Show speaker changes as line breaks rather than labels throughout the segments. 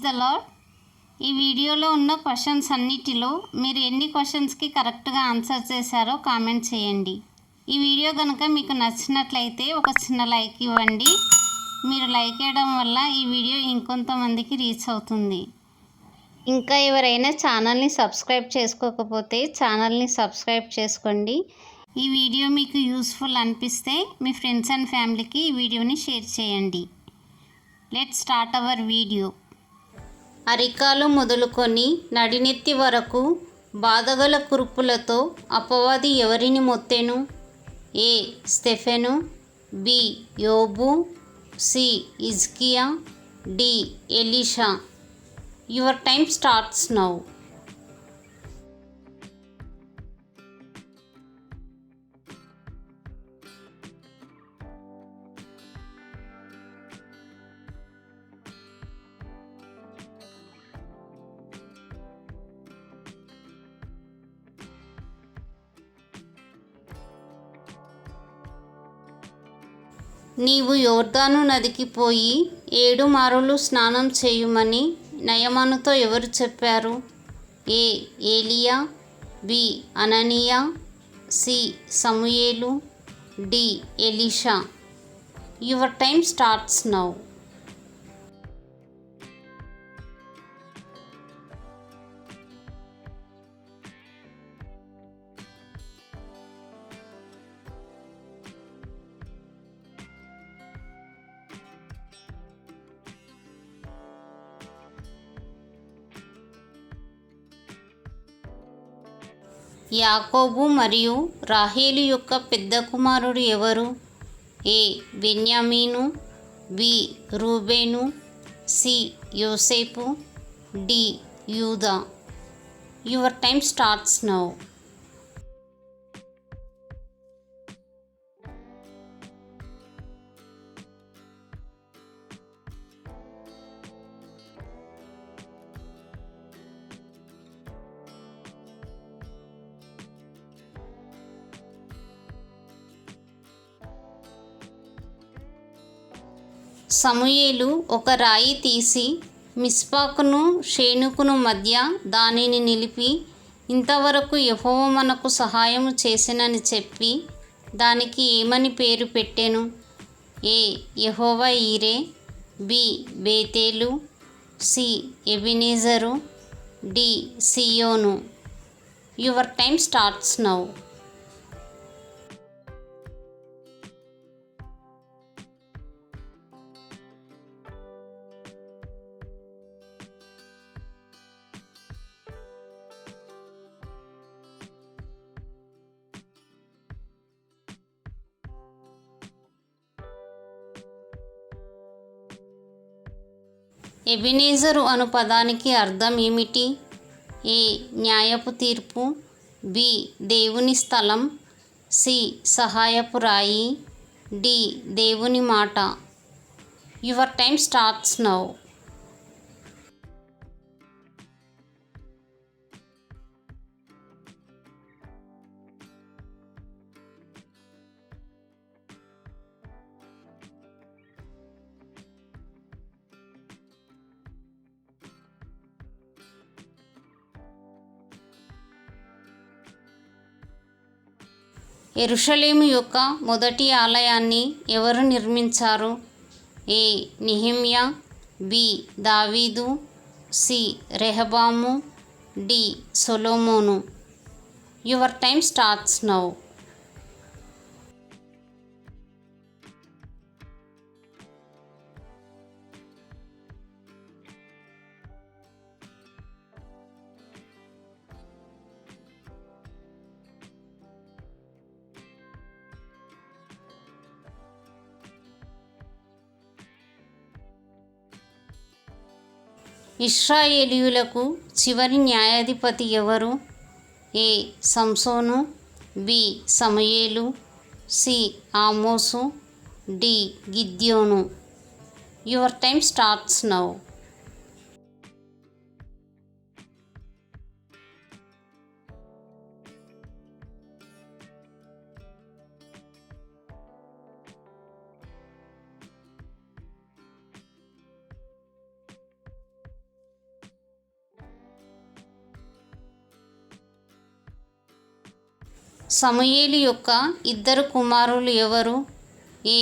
The lord. ఈ వీడియోలో ఉన్న క్వశ్చన్స్ అన్నిటిలో మీరు ఎన్ని క్వశ్చన్స్కి కరెక్ట్గా ఆన్సర్ చేశారో కామెంట్ చేయండి. ఈ వీడియో కనుక మీకు నచ్చినట్లయితే ఒక చిన్న లైక్ ఇవ్వండి. మీరు లైక్ చేయడం వల్ల ఈ వీడియో ఇంకొంతమందికి రీచ్ అవుతుంది. ఇంకా ఎవరైనా ఛానల్ని సబ్స్క్రైబ్ చేసుకోకపోతే ఛానల్ని సబ్స్క్రైబ్ చేసుకోండి. ఈ వీడియో మీకు యూస్ఫుల్ అనిపిస్తే మీ ఫ్రెండ్స్ అండ్ ఫ్యామిలీకి ఈ వీడియోని షేర్ చేయండి. Let's start our video. అరికాలు మొదలుకొని నడినెత్తి వరకు బాధగల కురుపులతో అపవాది ఎవరిని మొత్తెను? ఏ. Stephen, B. యోబు, సి. హిజ్కియా, D. Elisha. Your time starts now. నీవు యోర్దాను నదికి పోయి 7 మారులు స్నానం చేయుమని నయమానుతో ఎవరు చెప్పారు? ఏ. ఏలియా, బి. అననీయా, సి. సమూయేలు, D. Elisha. Your time starts now. యాకోబు మరియు రాహేలు యొక్క పెద్ద కుమారుడు ఎవరు? ఏ. బెన్యామీను, బి. రూబేను, సి. యోసేపు, డి. యూదా. Your time starts now. సమూయేలు ఒక రాయి తీసి మిస్పాకును షేనుకును మధ్య దానిని నిలిపి, ఇంతవరకు యెహోవా మనకు సహాయము చేసెనని చెప్పి దానికి ఏమని పేరు పెట్టెను? ఏ. యెహోవా ఈరే, B. Bethel, C. Ebenezer, D. సియోను. Your time starts now. Ebenezer అను పదానికి అర్థం ఏమిటి? ఏ. న్యాయపు తీర్పు, బి. దేవుని స్థలం, సి. సహాయపు రాయి, డి. దేవుని మాట. Your time starts now. యెరూషలేము యొక్క మొదటి ఆలయాన్ని ఎవరు నిర్మించారు? ఏ. Nehemiah, B. దావీదు, సి. రెహబాము, D. Solomon. Your time starts now. ఇశ్రాయేలీయులకు చివరి న్యాయాధిపతి ఎవరు? ఏ. Samson, B. సమూయేలు, సి. Amos, D. గిద్యోను. Your time starts now. సమూయేలు యొక్క ఇద్దరు కుమారులు ఎవరు? ఏ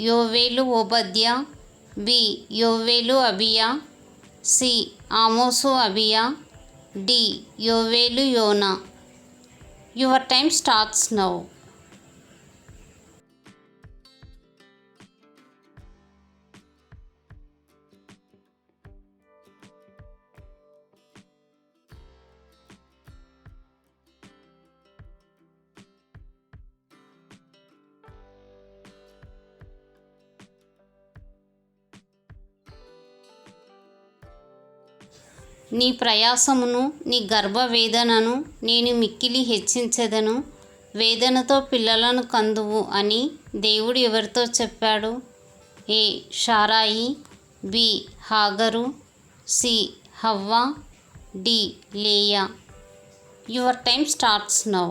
యోవేలు ఓబద్యా, బి యోవేలు అబియా, సి ఆమోసు అబియా, డి యోవేలు యోనా. Your time starts now. నీ ప్రయాసమును నీ గర్భవేదనను నేను మిక్కిలి హెచ్చించెదను, వేదనతో పిల్లలను కందువు అని దేవుడు ఎవరితో చెప్పాడు? A Sarai, B Hagar, C హవ్వ, D Leah. Your time starts now.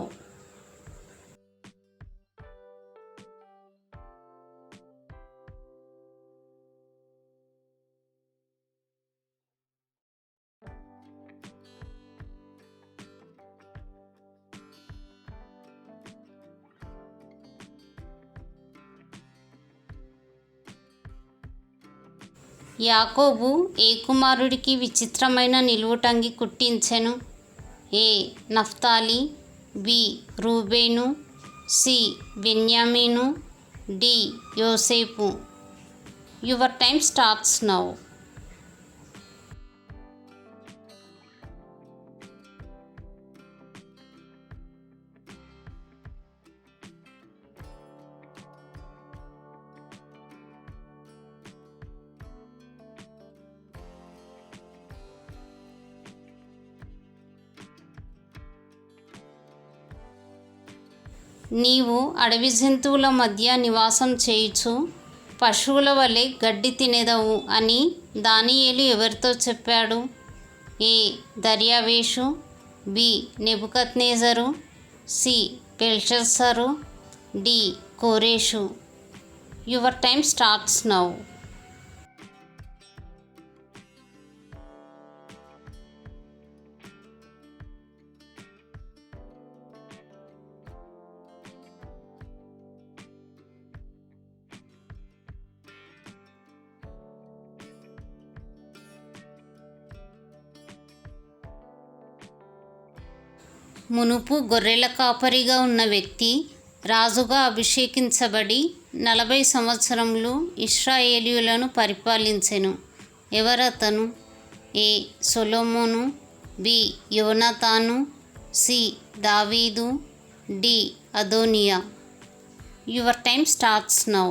యాకోబు ఏ కుమారుడికి విచిత్రమైన నిలువుటంగి కుట్టించెను? A Naphtali, B Reuben, C బెన్యామీను, డి యోసేపు. Your time starts now. నీవు అడవి జంతువుల మధ్య నివాసం చేయుచు పశువుల వలె గడ్డి తినేదవు అని దానియేలు ఎవరితో చెప్పాడు? ఏ దర్యావేషు, బి నెబుకద్నెజరు, సి బెల్షస్సరు, డి కోరేషు. Your time starts now. మునుపు గొర్రెల కాపరిగా ఉన్న వ్యక్తి రాజుగా అభిషేకించబడి 40 సంవత్సరములు ఇశ్రాయేలీయులను పరిపాలించెను. ఎవరతను? ఏ సొలొమోను, బి యోనాతాను, సి దావీదు, డి అదోనియా. Your time starts now.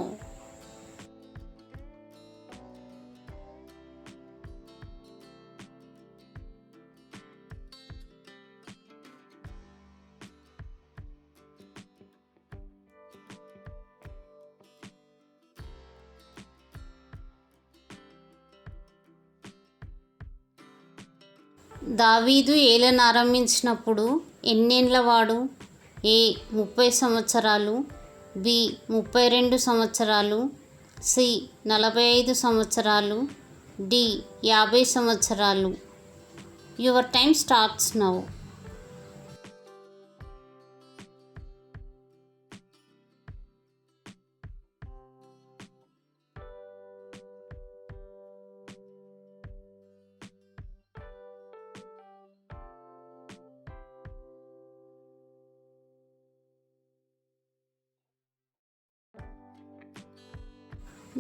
దావీదు ఏలనారంభించినప్పుడు ఎన్నేండ్లవాడు? ఏ 30 సంవత్సరాలు, బి 32 సంవత్సరాలు, సి 45 సంవత్సరాలు, డి 50 సంవత్సరాలు. Your time starts now.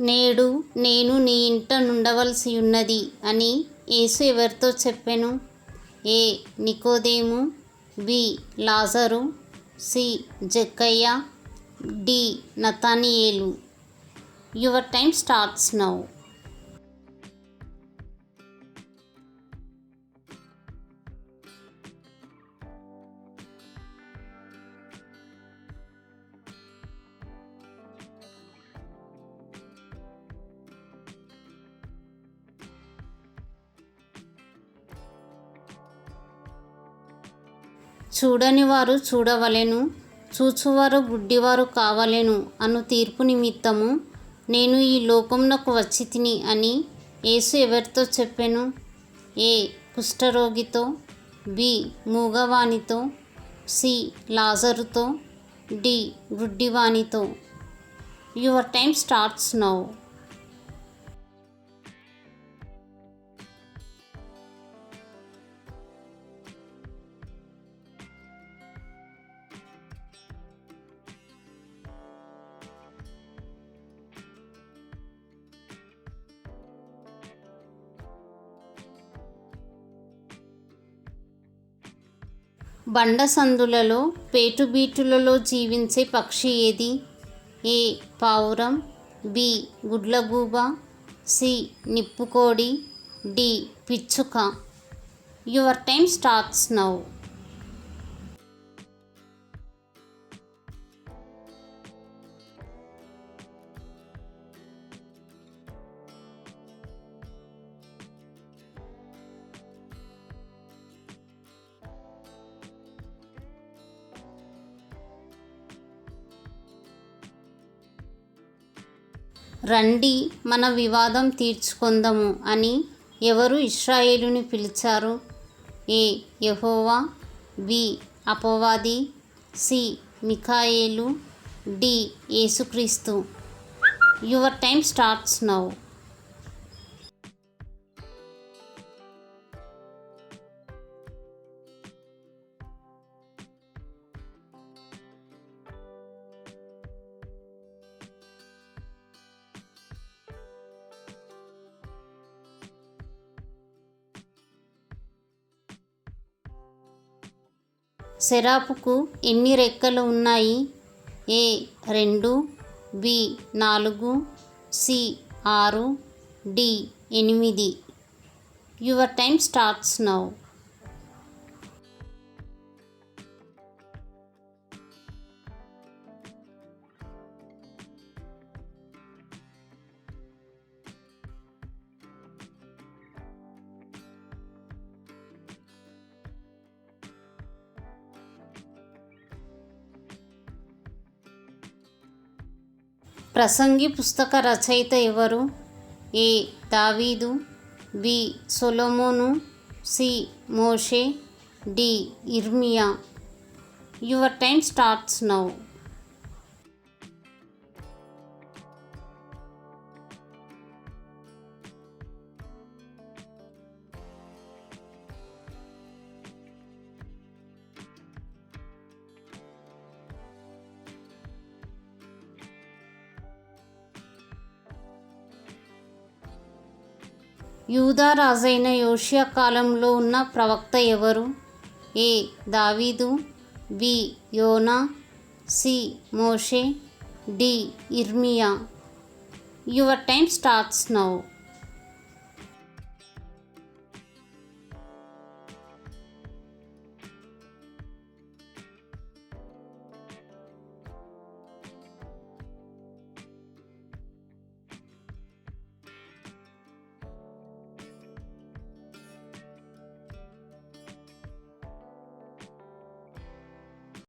నేడు నేను నీ ఇంట నుండవలసి ఉన్నది అని యేసు ఎవరితో చెప్పెను? ఏ నికోదేము, బి లాజరు, సి జక్కయ్య, డి నతానియేలు. Your time starts now. చూడని వారు చూడవలెను, చూచువారు గుడ్డివారు కావలెను అను తీర్పు నిమిత్తము నేను ఈ లోకమునకు వచ్చి తిని అని యేసు ఎవరితో చెప్పెను? ఏ కుష్ఠరోగితో, బి మూగవానితో, సి లాజరుతో, డి గుడ్డివానితో. Your time starts now. బండసందులలో పేటుబీటులలో జీవించే పక్షి ఏది? ఏ పావురం, బి గుడ్లగూబ, సి నిప్పుకోడి, డి పిచ్చుక. Your time starts now. రండి మన వివాదం తీర్చుకొందము అని ఎవరు ఇశ్రాయేలుని పిలిచారు? ఏ యెహోవా, బి అపవాది, సి మిఖాయేలు, డి యేసుక్రీస్తు. Your time starts now. సెరాపుకు ఎన్ని రెక్కలు ఉన్నాయి? A 2, B 4, C 6, D 8. Your time starts now. ప్రసంగి పుస్తక రచయిత ఎవరు? ఏ దావీదు, బి సొలొమోను, సి మోషే, డి ఇర్మియా. Your time starts now. యూదా రాజైన యోషియా కాలంలో ఉన్న ప్రవక్త ఎవరు? ఏ దావీదు, బి యోనా, సి మోషే, డి ఇర్మియా. Your time starts now.